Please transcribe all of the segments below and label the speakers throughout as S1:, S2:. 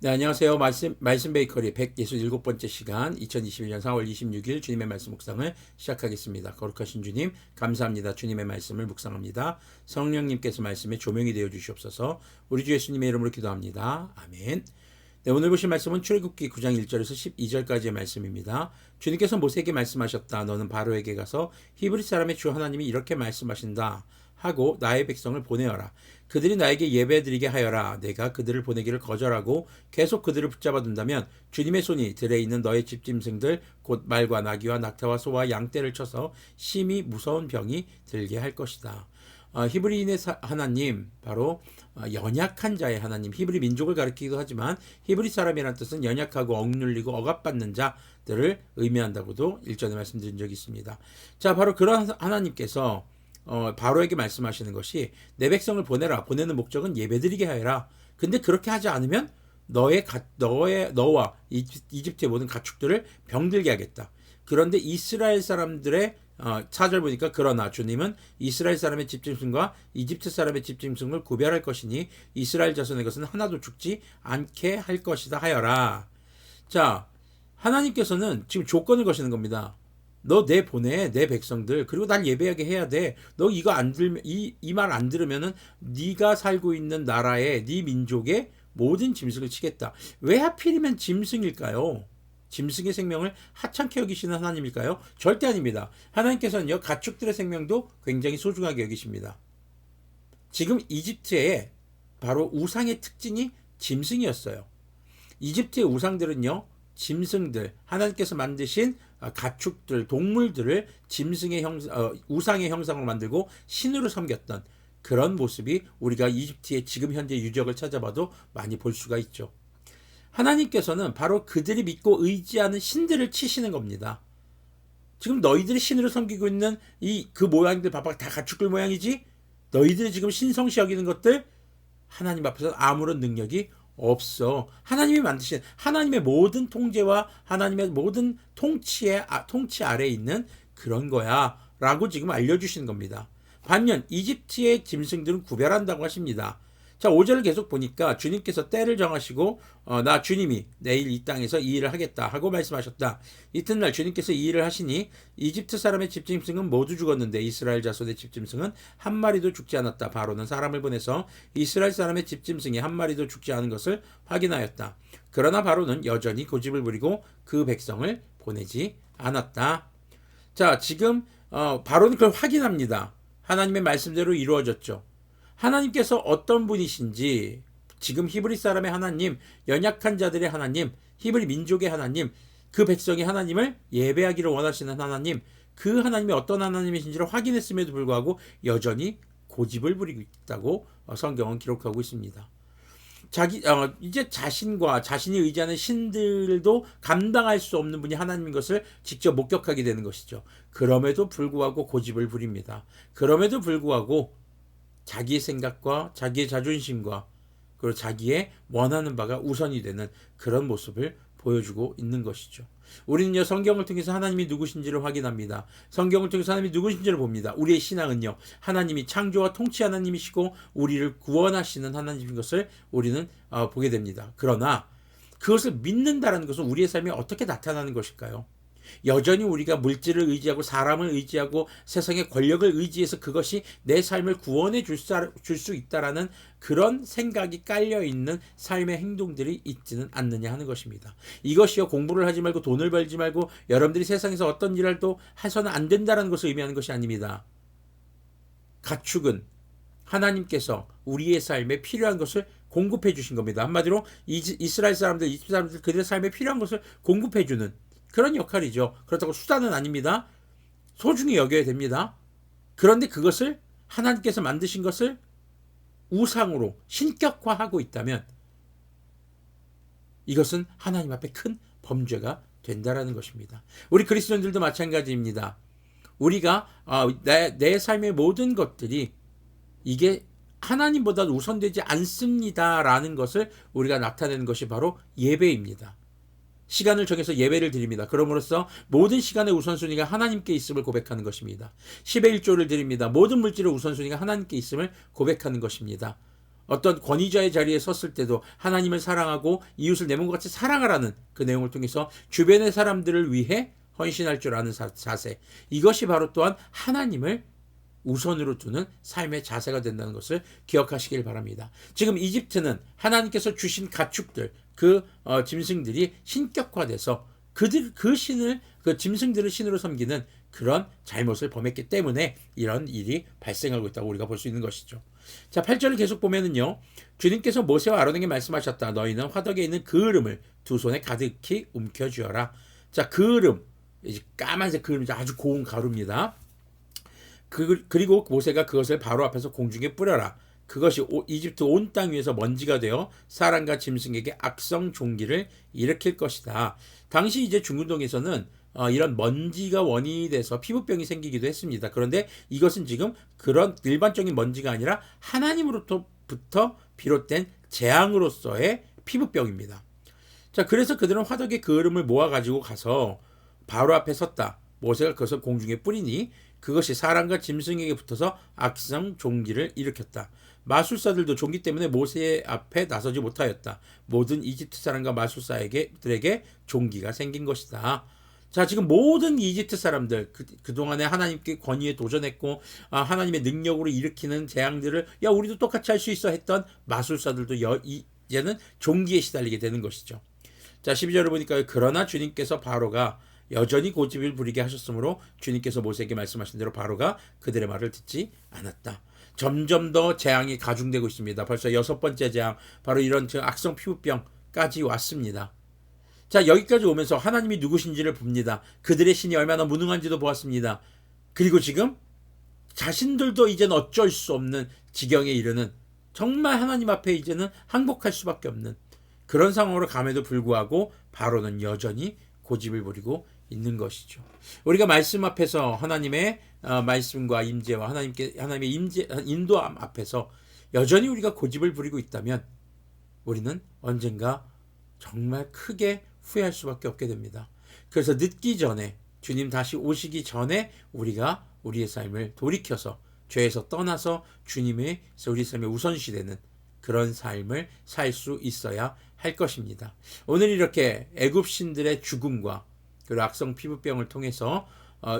S1: 네, 안녕하세요. 말씀 베이커리 167번째 시간 2021년 4월 26일 주님의 말씀 묵상을 시작하겠습니다. 거룩하신 주님, 감사합니다. 주님의 말씀을 묵상합니다. 성령님께서 말씀에 조명이 되어 주시옵소서. 우리 주 예수님의 이름으로 기도합니다. 아멘. 네, 오늘 보실 말씀은 출애굽기 9장 1절에서 12절까지의 말씀입니다. 주님께서 모세에게 말씀하셨다. 너는 바로에게 가서 히브리 사람의 주 하나님이 이렇게 말씀하신다 하고 나의 백성을 보내어라. 그들이 나에게 예배드리게 하여라. 내가 그들을 보내기를 거절하고 계속 그들을 붙잡아 둔다면 주님의 손이 들에 있는 너의 집짐승들 곧 말과 나귀와 낙타와 소와 양떼를 쳐서 심히 무서운 병이 들게 할 것이다. 히브리인의 하나님, 바로 연약한 자의 하나님, 히브리 민족을 가리키기도 하지만 히브리 사람이라는 뜻은 연약하고 억눌리고 억압받는 자들을 의미한다고도 일전에 말씀드린 적이 있습니다. 자, 바로 그런 하나님께서 바로에게 말씀하시는 것이 내 백성을 보내라. 보내는 목적은 예배드리게 하여라. 근데 그렇게 하지 않으면 너와 이집트의 모든 가축들을 병들게 하겠다. 그런데 이스라엘 사람들의 4절 보니까 그러나 주님은 이스라엘 사람의 집짐승과 이집트 사람의 집짐승을 구별할 것이니 이스라엘 자손의 것은 하나도 죽지 않게 할 것이다 하여라. 자, 하나님께서는 지금 조건을 거시는 겁니다. 너 내 보내, 내 백성들, 그리고 날 예배하게 해야 돼. 너 이거 안 들면, 이 말 안 들으면은 네가 살고 있는 나라의, 네 민족의 모든 짐승을 치겠다. 왜 하필이면 짐승일까요? 짐승의 생명을 하찮게 여기시는 하나님일까요? 절대 아닙니다. 하나님께서는요, 가축들의 생명도 굉장히 소중하게 여기십니다. 지금 이집트의 바로 우상의 특징이 짐승이었어요. 이집트의 우상들은요, 짐승들, 하나님께서 만드신 가축들, 동물들을 짐승의 우상의 형상으로 만들고 신으로 섬겼던 그런 모습이 우리가 이집트의 지금 현재 유적을 찾아봐도 많이 볼 수가 있죠. 하나님께서는 바로 그들이 믿고 의지하는 신들을 치시는 겁니다. 지금 너희들이 신으로 섬기고 있는 그 모양들 봐봐, 다 가축들 모양이지? 너희들이 지금 신성시 여기는 것들 하나님 앞에서 아무런 능력이 없어. 하나님이 만드신 하나님의 모든 통제와 하나님의 모든 통치 아래에 있는 그런 거야 라고 지금 알려주시는 겁니다. 반면 이집트의 짐승들은 구별한다고 하십니다. 자, 5절을 계속 보니까 주님께서 때를 정하시고 나 주님이 내일 이 땅에서 이 일을 하겠다 하고 말씀하셨다. 이튿날 주님께서 이 일을 하시니 이집트 사람의 집짐승은 모두 죽었는데 이스라엘 자손의 집짐승은 한 마리도 죽지 않았다. 바로는 사람을 보내서 이스라엘 사람의 집짐승이 한 마리도 죽지 않은 것을 확인하였다. 그러나 바로는 여전히 고집을 부리고 그 백성을 보내지 않았다. 자, 지금 바로는 그걸 확인합니다. 하나님의 말씀대로 이루어졌죠. 하나님께서 어떤 분이신지, 지금 히브리 사람의 하나님, 연약한 자들의 하나님, 히브리 민족의 하나님, 그 백성이 하나님을 예배하기를 원하시는 하나님, 그 하나님이 어떤 하나님이신지를 확인했음에도 불구하고 여전히 고집을 부리고 있다고 성경은 기록하고 있습니다. 이제 자신과 자신이 의지하는 신들도 감당할 수 없는 분이 하나님인 것을 직접 목격하게 되는 것이죠. 그럼에도 불구하고 고집을 부립니다. 그럼에도 불구하고 자기의 생각과 자기의 자존심과 그리고 자기의 원하는 바가 우선이 되는 그런 모습을 보여주고 있는 것이죠. 우리는요, 성경을 통해서 하나님이 누구신지를 확인합니다. 성경을 통해서 하나님이 누구신지를 봅니다. 우리의 신앙은요, 하나님이 창조와 통치 하나님이시고 우리를 구원하시는 하나님인 것을 우리는 보게 됩니다. 그러나 그것을 믿는다는 것은 우리의 삶에 어떻게 나타나는 것일까요? 여전히 우리가 물질을 의지하고 사람을 의지하고 세상의 권력을 의지해서 그것이 내 삶을 구원해 줄 수 있다라는 그런 생각이 깔려있는 삶의 행동들이 있지는 않느냐 하는 것입니다. 이것이요, 공부를 하지 말고 돈을 벌지 말고 여러분들이 세상에서 어떤 일을 또 해서는 안 된다는 것을 의미하는 것이 아닙니다. 가축은 하나님께서 우리의 삶에 필요한 것을 공급해 주신 겁니다. 한마디로 이스라엘 사람들, 이집트 사람들 그들의 삶에 필요한 것을 공급해 주는 그런 역할이죠. 그렇다고 수단은 아닙니다. 소중히 여겨야 됩니다. 그런데 그것을 하나님께서 만드신 것을 우상으로 신격화하고 있다면 이것은 하나님 앞에 큰 범죄가 된다라는 것입니다. 우리 그리스도인들도 마찬가지입니다. 우리가 내 삶의 모든 것들이 이게 하나님보다 우선되지 않습니다라는 것을 우리가 나타내는 것이 바로 예배입니다. 시간을 정해서 예배를 드립니다. 그럼으로써 모든 시간의 우선순위가 하나님께 있음을 고백하는 것입니다. 10의 1조를 드립니다. 모든 물질의 우선순위가 하나님께 있음을 고백하는 것입니다. 어떤 권위자의 자리에 섰을 때도 하나님을 사랑하고 이웃을 내 몸과 같이 사랑하라는 그 내용을 통해서 주변의 사람들을 위해 헌신할 줄 아는 자세, 이것이 바로 또한 하나님을 우선으로 두는 삶의 자세가 된다는 것을 기억하시길 바랍니다. 지금 이집트는 하나님께서 주신 가축들, 그 짐승들이 신격화돼서 그 신을, 그 짐승들을 신으로 섬기는 그런 잘못을 범했기 때문에 이런 일이 발생하고 있다고 우리가 볼 수 있는 것이죠. 자, 8절을 계속 보면은요, 주님께서 모세와 아론에게 말씀하셨다. 너희는 화덕에 있는 그을음을 두 손에 가득히 움켜쥐어라. 자, 그을음, 까만색 그을음, 아주 고운 가루입니다. 그리고 모세가 그것을 바로 앞에서 공중에 뿌려라. 그것이 이집트 온 땅 위에서 먼지가 되어 사람과 짐승에게 악성 종기를 일으킬 것이다. 당시 이제 중근동에서는 이런 먼지가 원인이 돼서 피부병이 생기기도 했습니다. 그런데 이것은 지금 그런 일반적인 먼지가 아니라 하나님으로부터 비롯된 재앙으로서의 피부병입니다. 자, 그래서 그들은 화덕의 그을음을 모아가지고 가서 바로 앞에 섰다. 모세가 그것을 공중에 뿌리니 그것이 사람과 짐승에게 붙어서 악성 종기를 일으켰다. 마술사들도 종기 때문에 모세 앞에 나서지 못하였다. 모든 이집트 사람과 마술사들에게 종기가 생긴 것이다. 자, 지금 모든 이집트 사람들, 그동안에 하나님께 권위에 도전했고, 하나님의 능력으로 일으키는 재앙들을, 야, 우리도 똑같이 할 수 있어 했던 마술사들도 이제는 종기에 시달리게 되는 것이죠. 자, 12절을 보니까, 그러나 주님께서 바로가 여전히 고집을 부리게 하셨으므로 주님께서 모세에게 말씀하신 대로 바로가 그들의 말을 듣지 않았다. 점점 더 재앙이 가중되고 있습니다. 벌써 6번째 재앙, 바로 이런 악성 피부병까지 왔습니다. 자, 여기까지 오면서 하나님이 누구신지를 봅니다. 그들의 신이 얼마나 무능한지도 보았습니다. 그리고 지금 자신들도 이제는 어쩔 수 없는 지경에 이르는, 정말 하나님 앞에 이제는 항복할 수밖에 없는 그런 상황으로 감에도 불구하고 바로는 여전히 고집을 부리고 있는 것이죠. 우리가 말씀 앞에서 하나님의 말씀과 임재와 하나님의 인도함 앞에서 여전히 우리가 고집을 부리고 있다면 우리는 언젠가 정말 크게 후회할 수밖에 없게 됩니다. 그래서 늦기 전에, 주님 다시 오시기 전에 우리가 우리의 삶을 돌이켜서 죄에서 떠나서 주님의 우리 삶의 우선시되는 그런 삶을 살 수 있어야 할 것입니다. 오늘 이렇게 애굽 신들의 죽음과 그리고 악성 피부병을 통해서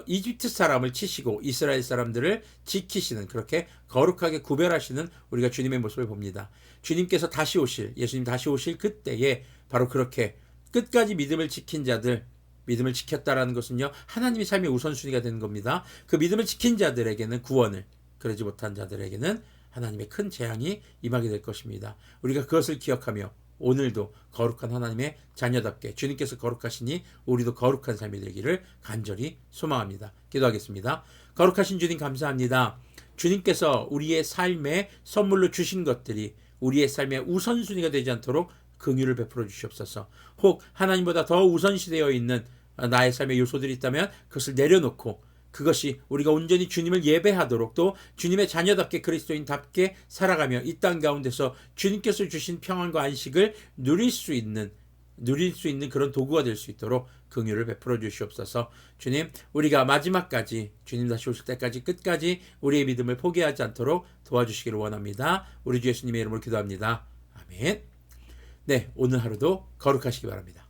S1: 이집트 사람을 치시고 이스라엘 사람들을 지키시는, 그렇게 거룩하게 구별하시는 우리가 주님의 모습을 봅니다. 주님께서 다시 오실, 예수님 다시 오실 그때에 바로 그렇게 끝까지 믿음을 지킨 자들, 믿음을 지켰다라는 것은요, 하나님의 삶의 우선순위가 되는 겁니다. 그 믿음을 지킨 자들에게는 구원을, 그러지 못한 자들에게는 하나님의 큰 재앙이 임하게 될 것입니다. 우리가 그것을 기억하며 오늘도 거룩한 하나님의 자녀답게 주님께서 거룩하시니 우리도 거룩한 삶이 되기를 간절히 소망합니다. 기도하겠습니다. 거룩하신 주님 감사합니다. 주님께서 우리의 삶에 선물로 주신 것들이 우리의 삶의 우선순위가 되지 않도록 긍휼을 베풀어 주시옵소서. 혹 하나님보다 더 우선시되어 있는 나의 삶의 요소들이 있다면 그것을 내려놓고 그것이 우리가 온전히 주님을 예배하도록, 또 주님의 자녀답게 그리스도인답게 살아가며 이 땅 가운데서 주님께서 주신 평안과 안식을 누릴 수 있는 그런 도구가 될 수 있도록 긍휼을 베풀어 주시옵소서. 주님, 우리가 마지막까지, 주님 다시 오실 때까지 끝까지 우리의 믿음을 포기하지 않도록 도와주시기를 원합니다. 우리 주 예수님의 이름으로 기도합니다. 아멘. 네, 오늘 하루도 거룩하시기 바랍니다.